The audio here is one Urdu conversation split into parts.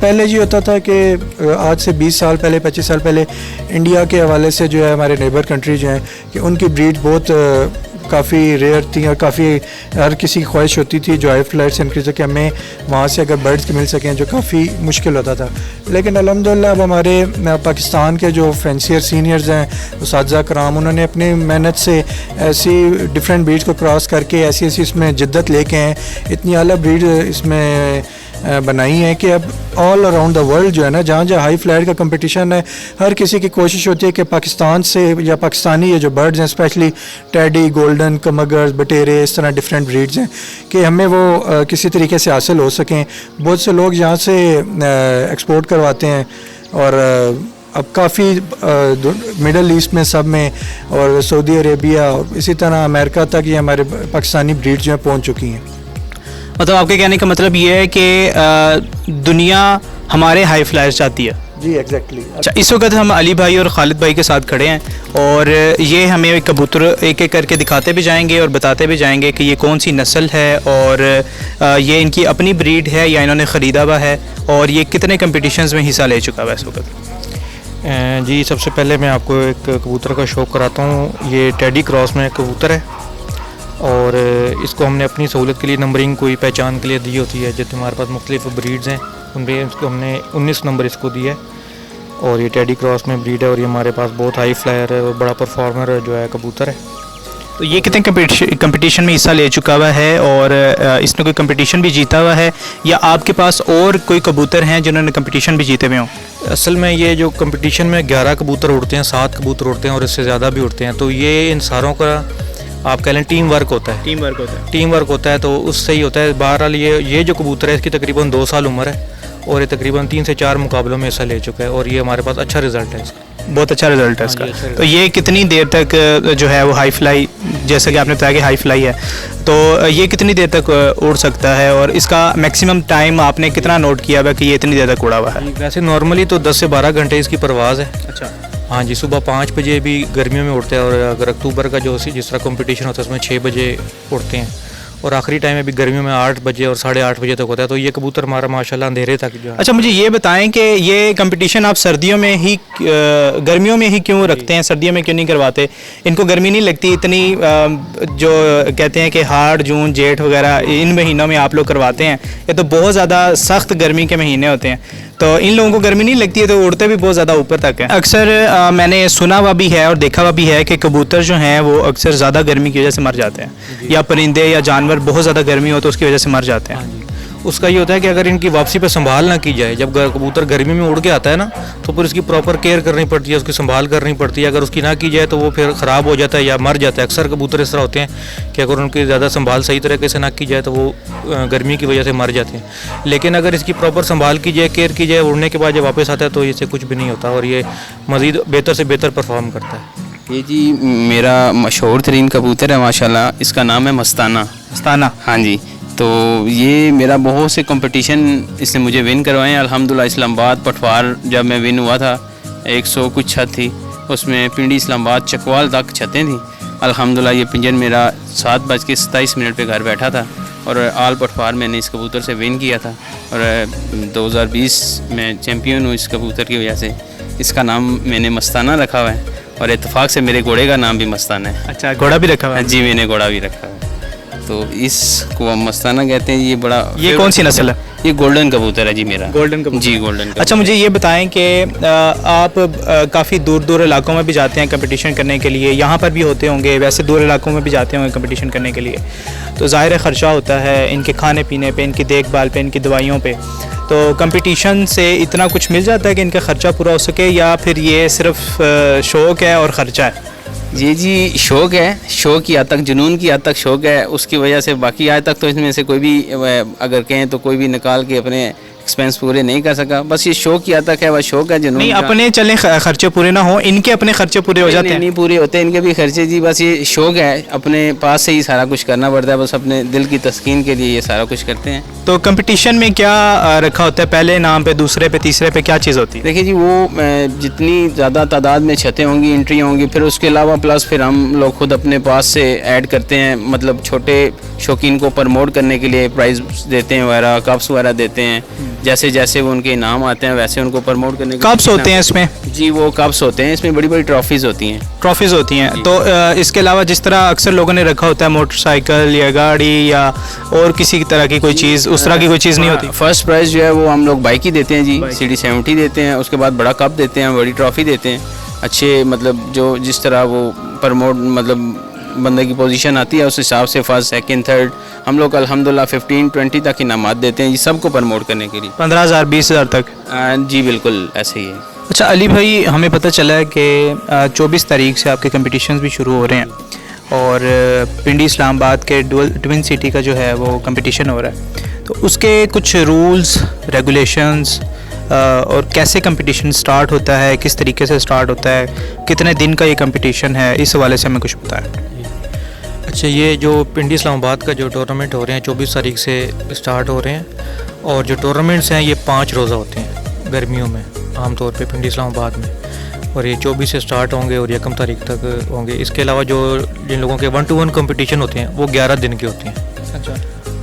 پہلے یہ ہوتا تھا کہ آج سے 20 سال پہلے 25 سال پہلے انڈیا کے حوالے سے جو ہے ہمارے نیبر کنٹری جو ہیں کہ ان کی بریڈ بہت کافی ریئر تھیں اور کافی ہر کسی کی خواہش ہوتی تھی جو ہائی فلائٹ سے انکریز کہ ہمیں وہاں سے اگر برڈز مل سکیں جو کافی مشکل ہوتا تھا. لیکن الحمدللہ اب ہمارے پاکستان کے جو فینسیئر سینئرز ہیں اساتذہ کرام انہوں نے اپنی محنت سے ایسی ڈفرینٹ بریڈز کو کراس کر کے ایسی اس میں جدت لے کے ہیں, اتنی اعلیٰ بریڈ اس میں بنائی ہیں کہ اب آل اراؤنڈ دا ورلڈ جو ہے نا جہاں جہاں ہائی فلائر کا کمپٹیشن ہے ہر کسی کی کوشش ہوتی ہے کہ پاکستان سے یا پاکستانی یہ جو برڈز ہیں اسپیشلی ٹیڈی, گولڈن, کمگرز, بٹیرے, اس طرح ڈفرینٹ بریڈز ہیں کہ ہمیں وہ کسی طریقے سے حاصل ہو سکیں. بہت سے لوگ یہاں سے ایکسپورٹ کرواتے ہیں اور اب کافی مڈل ایسٹ میں سب میں اور سعودی عربیہ اور اسی طرح امریکہ تک یہ ہمارے پاکستانی بریڈ جو ہیں پہنچ چکی ہیں. مطلب آپ کے کہنے کا مطلب یہ ہے کہ دنیا ہمارے ہائی فلائرز چاہتی ہے. جی ایگزیکٹلی. اچھا, اس وقت ہم علی بھائی اور خالد بھائی کے ساتھ کھڑے ہیں اور یہ ہمیں کبوتر ایک ایک کر کے دکھاتے بھی جائیں گے اور بتاتے بھی جائیں گے کہ یہ کون سی نسل ہے اور یہ ان کی اپنی بریڈ ہے یا انہوں نے خریدا ہوا ہے اور یہ کتنے کمپٹیشنز میں حصہ لے چکا ہوا ہے اس وقت. جی سب سے پہلے میں آپ کو ایک کبوتر کا شوق کراتا ہوں. یہ ٹیڈی کراس میں کبوتر ہے اور اس کو ہم نے اپنی سہولت کے لیے نمبرنگ کوئی پہچان کے لیے دی ہوتی ہے. جتنے ہمارے پاس مختلف بریڈز ہیں ان پہ اس کو ہم نے 19 نمبر اس کو دیا ہے اور یہ ٹیڈی کراس میں بریڈ ہے اور یہ ہمارے پاس بہت ہائی فلائر ہے اور بڑا پرفارمر جو ہے کبوتر ہے. تو یہ کتنے کمپٹیشن میں حصہ لے چکا ہوا ہے اور اس نے کوئی کمپٹیشن بھی جیتا ہوا ہے یا آپ کے پاس اور کوئی کبوتر ہیں جنہوں نے کمپٹیشن بھی جیتے ہوئے ہوں؟ اصل میں یہ جو کمپٹیشن میں 11 کبوتر اڑتے ہیں, 7 کبوتر اڑتے ہیں اور اس سے زیادہ بھی اڑتے ہیں, تو یہ ان ساروں کا آپ کہہ لیں ٹیم ورک ہوتا ہے. ٹیم ورک ہوتا ہے تو اس سے ہی ہوتا ہے. بہرحال یہ جو کبوتر ہے اس کی تقریباً 2 سال عمر ہے اور یہ تقریباً 3 سے 4 مقابلوں میں حصہ لے چکا ہے اور یہ ہمارے پاس اچھا رزلٹ ہے اس کا. بہت اچھا رزلٹ ہے اس کا. تو یہ کتنی دیر تک جو ہے وہ ہائی فلائی, جیسا کہ آپ نے بتایا کہ ہائی فلائی ہے, تو یہ کتنی دیر تک اڑ سکتا ہے اور اس کا میکسیمم ٹائم آپ نے کتنا نوٹ کیا ہوا کہ یہ اتنی دیر تک اڑا ہوا ہے؟ ویسے نارملی تو 10 سے 12 گھنٹے اس کی پرواز ہے. اچھا. ہاں جی, صبح 5 بجے بھی گرمیوں میں اڑتے ہیں اور اگر اکتوبر کا جو جس طرح کمپٹیشن ہوتا ہے اس میں 6 بجے اڑتے ہیں اور آخری ٹائم میں بھی گرمیوں میں 8 بجے اور 8:30 بجے تک ہوتا ہے. تو یہ کبوتر ہمارا ماشاءاللہ اندھیرے تک جو ہے. اچھا, مجھے یہ بتائیں کہ یہ کمپٹیشن آپ سردیوں میں ہی گرمیوں میں ہی کیوں رکھتے ہیں, سردیوں میں کیوں نہیں کرواتے؟ ان کو گرمی نہیں لگتی اتنی جو کہتے ہیں کہ ہاڑ, جون, جیٹھ وغیرہ ان مہینوں میں آپ لوگ کرواتے ہیں؟ یہ تو بہت زیادہ سخت گرمی کے مہینے ہوتے ہیں, تو ان لوگوں کو گرمی نہیں لگتی ہے تو اڑتے بھی بہت زیادہ اوپر تک ہیں. اکثر میں نے سنا ہوا بھی ہے اور دیکھا ہوا بھی ہے کہ کبوتر جو ہیں وہ اکثر زیادہ گرمی کی وجہ سے مر جاتے ہیں, یا پرندے یا جانور بہت زیادہ گرمی ہو تو اس کی وجہ سے مر جاتے ہیں. اس کا یہ ہوتا ہے کہ اگر ان کی واپسی پہ سنبھال نہ کی جائے, جب کبوتر گرمی میں اڑ کے آتا ہے نا تو پھر اس کی پراپر کیئر کرنی پڑتی ہے, اس کی سنبھال کرنی پڑتی ہے. اگر اس کی نہ کی جائے تو وہ پھر خراب ہو جاتا ہے یا مر جاتا ہے. اکثر کبوتر اس طرح ہوتے ہیں کہ اگر ان کی زیادہ سنبھال صحیح طریقے سے نہ کی جائے تو وہ گرمی کی وجہ سے مر جاتے ہیں. لیکن اگر اس کی پراپر سنبھال کی جائے, کیئر کی جائے, اڑنے کے بعد جب واپس آتا ہے تو اس سے کچھ بھی نہیں ہوتا اور یہ مزید بہتر سے بہتر پرفارم کرتا ہے. یہ جی میرا مشہور ترین کبوتر ہے ماشاءاللہ, اس کا نام ہے مستانہ. مستانہ, ہاں جی. تو یہ میرا بہت سے کمپٹیشن اس نے مجھے ون کروائے ہیں الحمدللہ. اسلام آباد پٹوار جب میں ون ہوا تھا 100 کچھ چھت تھی, اس میں پنڈی اسلام آباد چکوال تک چھتیں تھیں الحمدللہ. یہ پنجن میرا 7:27 پہ گھر بیٹھا تھا اور آل پٹوار میں نے اس کبوتر سے ون کیا تھا اور 2020 میں چیمپئن ہوں اس کبوتر کی وجہ سے. اس کا نام میں نے مستانہ رکھا ہوا ہے اور اتفاق سے میرے گھوڑے کا نام بھی مستانہ ہے. اچھا, گھوڑا بھی رکھا ہوا ہے؟ جی میں نے گھوڑا بھی رکھا ہوا ہے. تو اس کو ہم مستانہ کہتے ہیں. یہ بڑا, یہ کون سی نسل ہے؟ یہ گولڈن کبوتر ہے جی میرا. گولڈن کبوتر, جی گولڈن کبوتر. اچھا, مجھے یہ بتائیں کہ آپ کافی دور دور علاقوں میں بھی جاتے ہیں کمپٹیشن کرنے کے لیے, یہاں پر بھی ہوتے ہوں گے, ویسے دور علاقوں میں بھی جاتے ہوں گے کمپٹیشن کرنے کے لیے, تو ظاہر خرچہ ہوتا ہے ان کے کھانے پینے پہ, ان کی دیکھ بھال پہ, ان کی دوائیوں پہ. تو کمپٹیشن سے اتنا کچھ مل جاتا ہے کہ ان کا خرچہ پورا ہو سکے یا پھر یہ صرف شوق ہے اور خرچہ ہے؟ جی شوق ہے, شوق کی حد تک, جنون کی حد تک شوق ہے. اس کی وجہ سے باقی آج تک تو اس میں سے کوئی بھی اگر کہیں تو کوئی بھی نکال کے اپنے ایکسپینس پورے نہیں کر سکا. بس یہ شوق کی حد تک ہے, بس شوق ہے, جنون. نہیں اپنے چلیں خرچے پورے نہ ہوں, ان کے اپنے خرچے پورے ہو جاتے ہیں؟ نہیں پورے ہوتے ان کے بھی خرچے جی. بس یہ شوق ہے, اپنے پاس سے ہی سارا کچھ کرنا پڑتا ہے, بس اپنے دل کی تسکین کے لیے یہ سارا کچھ کرتے ہیں. تو کمپٹیشن میں کیا رکھا ہوتا ہے, پہلے نام پہ, دوسرے پہ, تیسرے پہ کیا چیز ہوتی ہے؟ دیکھیے جی وہ جتنی زیادہ تعداد میں چھتیں ہوں گی, انٹری ہوں گی, پھر اس کے علاوہ پلس پھر ہم لوگ خود اپنے پاس سے ایڈ کرتے ہیں, مطلب چھوٹے شوقین کو پرموٹ کرنے کے لیے پرائز دیتے ہیں وغیرہ, کپس وغیرہ دیتے ہیں. جیسے جیسے وہ ان کے انعام آتے ہیں ویسے ان کو پروموٹ کرنے کپس ہوتے ہیں اس میں؟ جی وہ کپس ہوتے ہیں، اس میں بڑی بڑی ٹرافیز ہوتی ہیں. ٹرافیز ہوتی ہیں. تو اس کے علاوہ جس طرح اکثر لوگوں نے رکھا ہوتا ہے موٹر سائیکل یا گاڑی یا اور کسی طرح کی کوئی چیز، اس طرح کی کوئی چیز نہیں ہوتی؟ فرسٹ پرائز جو ہے وہ ہم لوگ بائک ہی دیتے ہیں جی، CD70 دیتے ہیں. اس کے بعد بڑا کپ دیتے ہیں، بڑی ٹرافی دیتے ہیں. اچھے مطلب جو جس طرح وہ پروموٹ مطلب بندے کی پوزیشن آتی ہے اس حساب سے فرسٹ سیکنڈ تھرڈ ہم لوگ الحمدللہ 15-20 تک انعامات دیتے ہیں جی، سب کو پروموٹ کرنے کے لیے. 15,000 20,000 تک؟ جی بالکل ایسے ہی ہے. اچھا علی بھائی، ہمیں پتہ چلا ہے کہ 24 تاریخ سے آپ کے کمپٹیشنز بھی شروع ہو رہے ہیں اور پنڈی اسلام آباد کے ٹوئن سٹی کا جو ہے وہ کمپٹیشن ہو رہا ہے، تو اس کے کچھ رولز ریگولیشنز اور کیسے کمپٹیشن سٹارٹ ہوتا ہے، کس طریقے سے سٹارٹ ہوتا ہے، کتنے دن کا یہ کمپٹیشن ہے، اس حوالے سے ہمیں کچھ بتائیں. اچھا، یہ جو پنڈی اسلام آباد کا جو ٹورنامنٹ ہو رہے ہیں 24 تاریخ سے اسٹارٹ ہو رہے ہیں، اور جو ٹورنامنٹس ہیں یہ 5 روزہ ہوتے ہیں گرمیوں میں عام طور پہ پنڈی اسلام آباد میں، اور یہ 24 سے اسٹارٹ ہوں گے اور 1 تاریخ تک ہوں گے. اس کے علاوہ جو جن لوگوں کے 1-to-1 کمپٹیشن ہوتے ہیں وہ 11 دن کے ہوتے ہیں. اچھا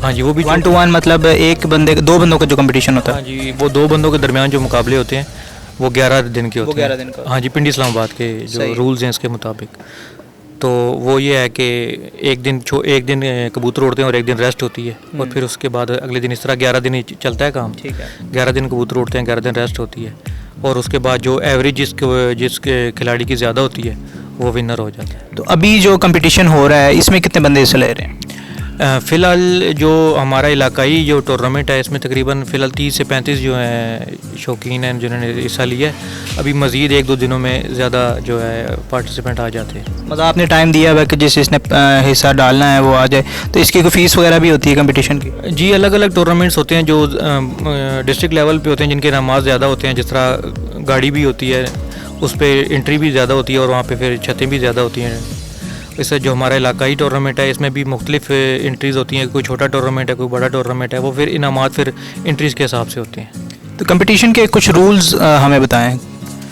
ہاں جی، وہ بھی 1-to-1 مطلب دو بندوں کا جو کمپٹیشن ہوتا ہے؟ ہاں جی، وہ 2 بندوں کے درمیان جو مقابلے ہوتے ہیں وہ 11 دن کے ہوتے ہیں. 11 دن کا؟ ہاں جی، پنڈی اسلام آباد کے جو رولز ہیں اس کے مطابق. تو وہ یہ ہے کہ ایک دن کبوتر اڑتے ہیں اور 1 دن ریسٹ ہوتی ہے، اور پھر اس کے بعد اگلے دن اس طرح 11 دن ہی چلتا ہے کام. 11 دن کبوتر اڑتے ہیں، 11 دن ریسٹ ہوتی ہے، اور اس کے بعد جو ایوریج جس کے کھلاڑی کی زیادہ ہوتی ہے وہ ونر ہو جاتا ہے. تو ابھی جو کمپٹیشن ہو رہا ہے اس میں کتنے بندے حصہ لے رہے ہیں؟ فی الحال جو ہمارا علاقائی جو ٹورنامنٹ ہے اس میں تقریباً فی الحال 30 سے 35 جو ہیں شوقین ہیں جنہوں نے حصہ لیا ہے. ابھی مزید 1-2 دنوں میں زیادہ جو ہے پارٹیسپینٹ آ جاتے ہیں. مطلب آپ نے ٹائم دیا ہوا کہ جس نے حصہ ڈالنا ہے وہ آ جائے، تو اس کی کوئی فیس وغیرہ بھی ہوتی ہے کمپٹیشن کی؟ جی، الگ الگ ٹورنامنٹس ہوتے ہیں جو ڈسٹرکٹ لیول پہ ہوتے ہیں، جن کے انعامات زیادہ ہوتے ہیں. جس طرح گاڑی بھی ہوتی ہے، اس پہ انٹری بھی زیادہ ہوتی ہے اور وہاں پہ پھر چھتیں بھی زیادہ ہوتی ہیں. اس سے جو ہمارا علاقائی ٹورنامنٹ ہے اس میں بھی مختلف انٹریز ہوتی ہیں، کوئی چھوٹا ٹورنامنٹ ہے، کوئی بڑا ٹورنامنٹ ہے، وہ پھر انعامات پھر انٹریز کے حساب سے ہوتے ہیں. تو کمپٹیشن کے کچھ رولز ہمیں بتائیں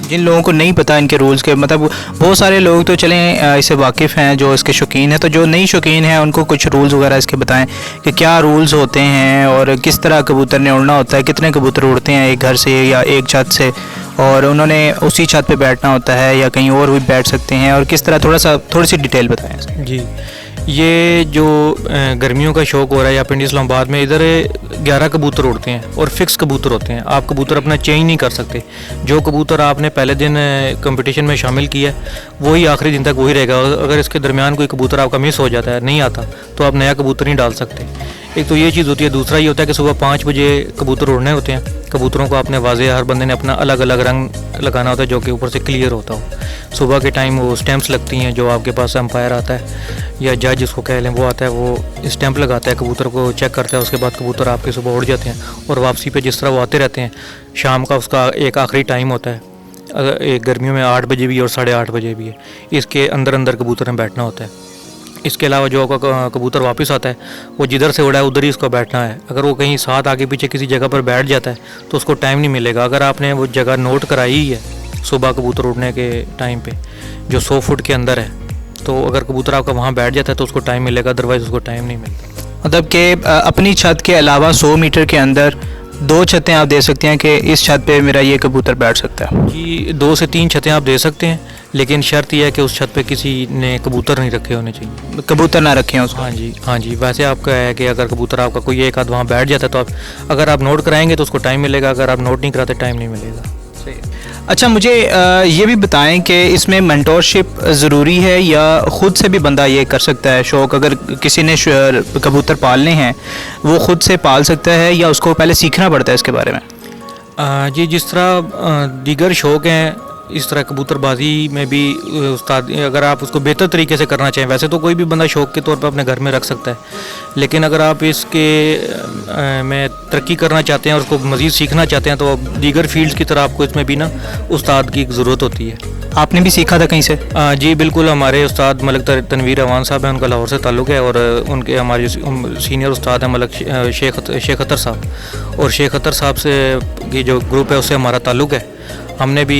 جن لوگوں کو نہیں پتہ ان کے رولز کے. مطلب بہت سارے لوگ تو چلیں اس سے واقف ہیں جو اس کے شوقین ہیں، تو جو نہیں شوقین ہیں ان کو کچھ رولز وغیرہ اس کے بتائیں کہ کیا رولز ہوتے ہیں اور کس طرح کبوتر نے اڑنا ہوتا ہے، کتنے کبوتر اڑتے ہیں ایک گھر سے یا ایک چھت سے، اور انہوں نے اسی چھت پہ بیٹھنا ہوتا ہے یا کہیں اور بھی بیٹھ سکتے ہیں، اور کس طرح تھوڑی سی ڈیٹیل بتائیں. جی، یہ جو گرمیوں کا شوق ہو رہا ہے یا پنڈی اسلام آباد میں ادھر 11 کبوتر اڑتے ہیں اور فکس کبوتر ہوتے ہیں. آپ کبوتر اپنا چینج نہیں کر سکتے. جو کبوتر آپ نے پہلے دن کمپٹیشن میں شامل کیا ہے وہی آخری دن تک وہی رہے گا. اگر اس کے درمیان کوئی کبوتر آپ کا مس ہو جاتا ہے، نہیں آتا، تو آپ نیا کبوتر نہیں ڈال سکتے. ایک تو یہ چیز ہوتی ہے. دوسرا یہ ہوتا ہے کہ صبح 5 بجے کبوتر اڑنے ہوتے ہیں. کبوتروں کو آپ نے واضح، ہر بندے نے اپنا الگ الگ رنگ لگانا ہوتا ہے جو کہ اوپر سے کلیئر ہوتا ہو. صبح کے ٹائم وہ اسٹیمپس لگتی ہیں، جو آپ کے پاس امپائر آتا ہے یا جج جس کو کہہ لیں وہ آتا ہے، وہ اسٹیمپ لگاتا ہے، کبوتر کو چیک کرتا ہے. اس کے بعد کبوتر آپ کے صبح اڑ جاتے ہیں، اور واپسی پہ جس طرح وہ آتے رہتے ہیں. شام کا اس کا ایک آخری ٹائم ہوتا ہے، ایک گرمیوں میں 8 بجے بھی ہے اور 8:30 بجے بھی ہے. اس کے اندر کبوتر میں بیٹھنا ہوتا ہے. اس کے علاوہ جو کبوتر واپس آتا ہے وہ جدھر سے اڑا ہے ادھر ہی اس کو بیٹھنا ہے. اگر وہ کہیں ساتھ آگے پیچھے کسی جگہ پر بیٹھ جاتا ہے تو اس کو ٹائم نہیں ملے گا. اگر آپ نے وہ جگہ نوٹ کرائی ہی ہے صبح کبوتر اڑنے کے ٹائم پہ جو 100 فٹ کے اندر ہے، تو اگر کبوتر آپ کا وہاں بیٹھ جاتا ہے تو اس کو ٹائم ملے گا، ادروائز اس کو ٹائم نہیں ملتا. مطلب کہ اپنی چھت کے علاوہ 100 میٹر کے اندر 2 چھتیں آپ دے سکتے ہیں کہ اس چھت پہ میرا یہ کبوتر بیٹھ سکتا ہے؟ جی، 2 سے 3 چھتیں آپ دے سکتے ہیں، لیکن شرط یہ ہے کہ اس چھت پہ کسی نے کبوتر نہیں رکھے ہونے چاہیے. کبوتر نہ رکھیں اس کو؟ ہاں جی. ویسے آپ کا ہے کہ اگر کبوتر آپ کا کوئی ایک آدھ وہاں بیٹھ جاتا ہے تو اگر آپ نوٹ کرائیں گے تو اس کو ٹائم ملے گا. اگر آپ نوٹ نہیں کراتے ٹائم نہیں ملے گا. اچھا، مجھے یہ بھی بتائیں کہ اس میں مینٹورشپ ضروری ہے یا خود سے بھی بندہ یہ کر سکتا ہے شوق؟ اگر کسی نے کبوتر پالنے ہیں وہ خود سے پال سکتا ہے یا اس کو پہلے سیکھنا پڑتا ہے اس کے بارے میں؟ جی، جس طرح دیگر شوق ہیں اس طرح کبوتر بازی میں بھی استاد، اگر آپ اس کو بہتر طریقے سے کرنا چاہیں، ویسے تو کوئی بھی بندہ شوق کے طور پہ اپنے گھر میں رکھ سکتا ہے، لیکن اگر آپ اس کے میں ترقی کرنا چاہتے ہیں اور اس کو مزید سیکھنا چاہتے ہیں تو دیگر فیلڈز کی طرح آپ کو اس میں بھی نا استاد کی ضرورت ہوتی ہے. آپ نے بھی سیکھا تھا کہیں سے؟ جی بالکل. ہمارے استاد ملک تنویر اعوان صاحب ہیں، ان کا لاہور سے تعلق ہے، اور ان کے ہمارے سینئر استاد ہیں ملک شیخ اطہر صاحب، اور شیخ اطہر صاحب سے کی جو گروپ ہے اس سے ہمارا تعلق ہے. ہم نے بھی